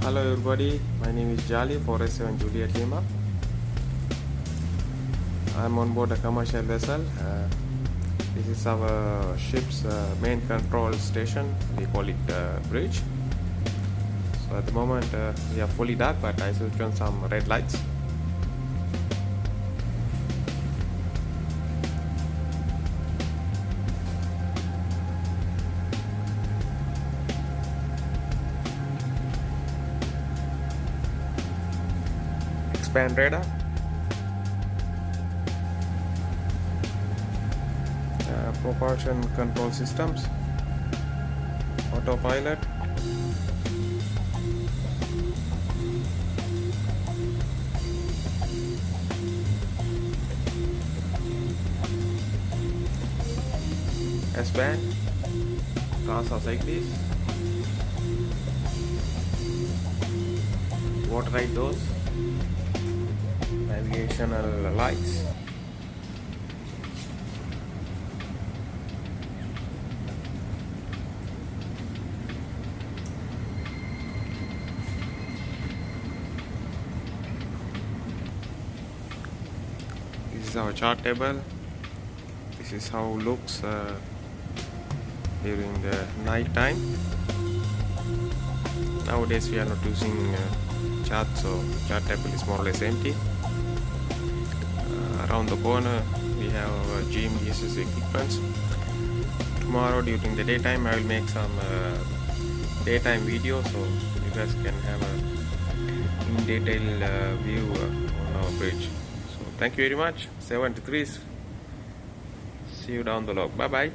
Hello everybody, my name is Jali, 487 Juliet Lima. I'm on board a commercial vessel. This is our ship's main control station. We call it bridge. So at the moment we are fully dark, but I switch on some red lights. Expand radar. Propulsion control systems. Autopilot. S-band. Casa cyclist. Water-tight doors. Navigational lights. This is our chart table. This is how it looks during the night time. Nowadays we are not using chart, so chart table is more or less empty. Around the corner we have our GMDSS equipments. Tomorrow during the daytime I will make some daytime video, so you guys can have a in detail view on our bridge. So thank you very much. 73. See you down the log. Bye bye.